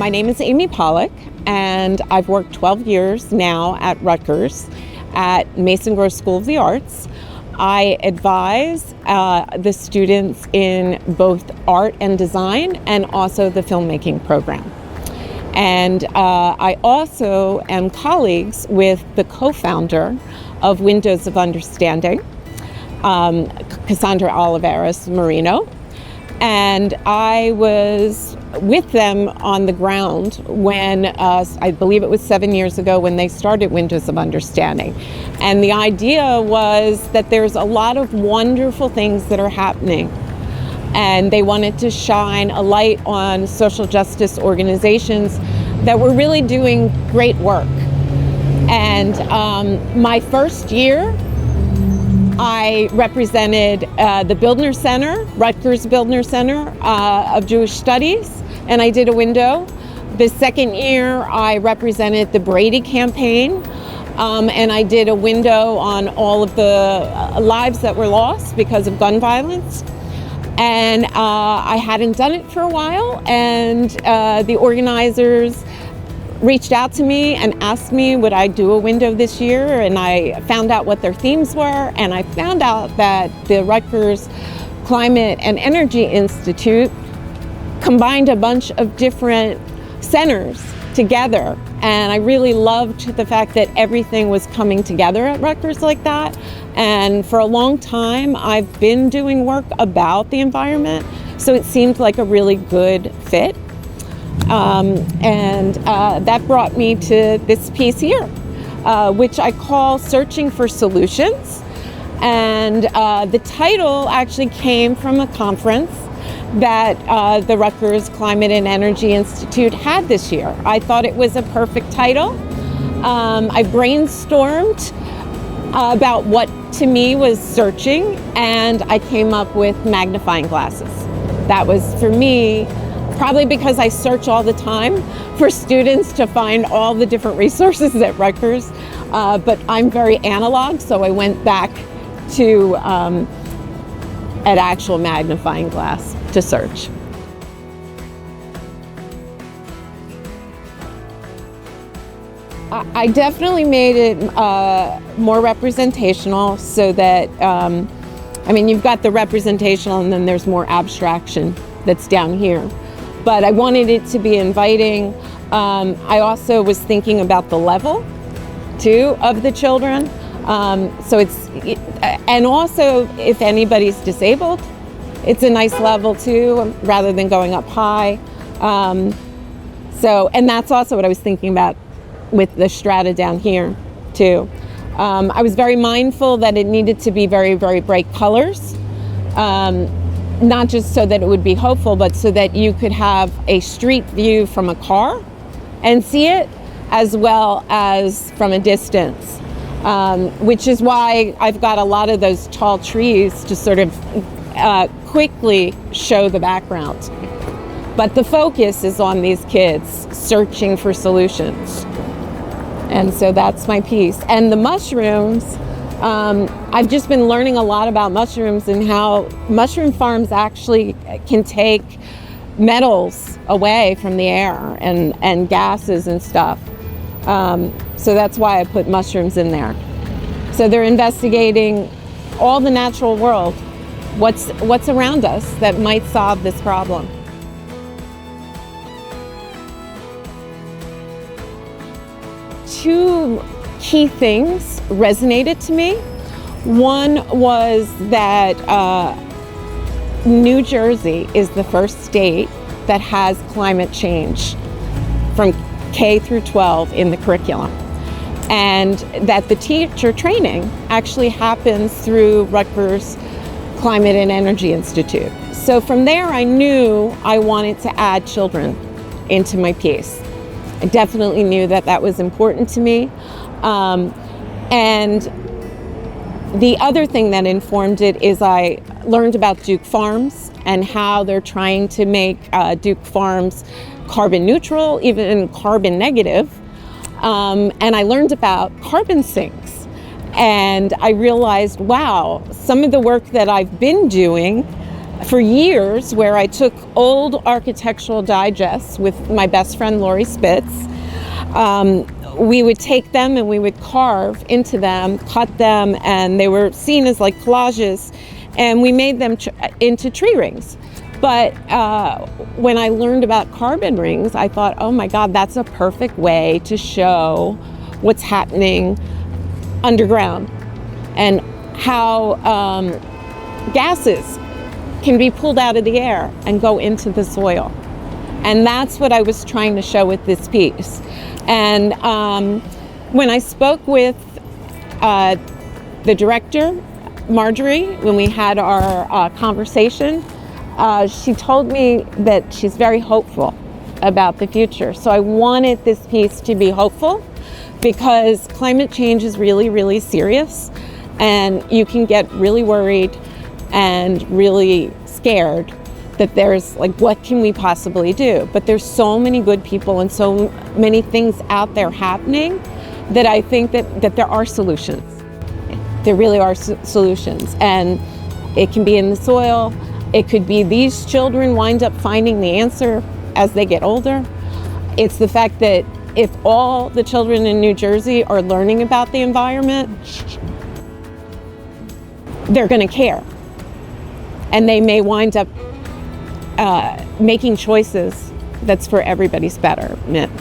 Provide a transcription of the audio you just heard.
My name is Amee Pollack, and I've worked 12 years now at Rutgers at Mason Gross School of the Arts. I advise the students in both art and design and also the filmmaking program. And I also am colleagues with the co-founder of Windows of Understanding, Cassandra Oliveras Marino. And I was with them on the ground when, I believe it was 7 years ago, when they started Windows of Understanding. And the idea was that there's a lot of wonderful things that are happening. And they wanted to shine a light on social justice organizations that were really doing great work. And my first year, I represented the Bildner Center, Rutgers Bildner Center of Jewish Studies, and I did a window. The second year, I represented the Brady campaign, and I did a window on all of the lives that were lost because of gun violence. And I hadn't done it for a while, and the organizers reached out to me and asked me would I do a window this year, and I found out what their themes were, and I found out that the Rutgers Climate and Energy Institute combined a bunch of different centers together, and I really loved the fact that everything was coming together at Rutgers like that. And for a long time I've been doing work about the environment, so it seemed like a really good fit. That brought me to this piece here, which I call Searching for Solutions. And the title actually came from a conference that the Rutgers Climate and Energy Institute had this year. I thought it was a perfect title. I brainstormed about what to me was searching, and I came up with magnifying glasses. That was, for me, probably because I search all the time for students to find all the different resources at Rutgers, but I'm very analog, so I went back to an actual magnifying glass to search. I definitely made it more representational, so that, you've got the representational and then there's more abstraction that's down here. But I wanted it to be inviting. I also was thinking about the level, too, of the children. And also, if anybody's disabled, it's a nice level, too, rather than going up high. And that's also what I was thinking about with the strata down here, too. I was very mindful that it needed to be very, very bright colors. Not just so that it would be hopeful, but so that you could have a street view from a car and see it, as well as from a distance, which is why I've got a lot of those tall trees to sort of quickly show the background. But the focus is on these kids searching for solutions. And so that's my piece. And the mushrooms, I've just been learning a lot about mushrooms and how mushroom farms actually can take metals away from the air and gases and stuff. So that's why I put mushrooms in there. So they're investigating all the natural world, what's around us that might solve this problem. Two key things resonated to me. One was that New Jersey is the first state that has climate change from K through 12 in the curriculum, and that the teacher training actually happens through Rutgers Climate and Energy Institute. So from there, I knew I wanted to add children into my piece. I definitely knew that that was important to me. And the other thing that informed it is I learned about Duke Farms and how they're trying to make Duke Farms carbon neutral, even carbon negative. And I learned about carbon sinks. And I realized, wow, some of the work that I've been doing for years, where I took old architectural digests with my best friend Lori Spitz. We would take them and we would carve into them, cut them, and they were seen as like collages, and we made them into tree rings. But when I learned about carbon rings, I thought, oh my God, that's a perfect way to show what's happening underground and how gases can be pulled out of the air and go into the soil. And that's what I was trying to show with this piece. And when I spoke with the director, Marjorie, when we had our conversation, she told me that she's very hopeful about the future. So I wanted this piece to be hopeful, because climate change is really, really serious, and you can get really worried and really scared that there's like, what can we possibly do? But there's so many good people and so many things out there happening that I think that there are solutions. There really are solutions, and it can be in the soil. It could be these children wind up finding the answer as they get older. It's the fact that if all the children in New Jersey are learning about the environment, they're going to care. And they may wind up making choices that's for everybody's betterment.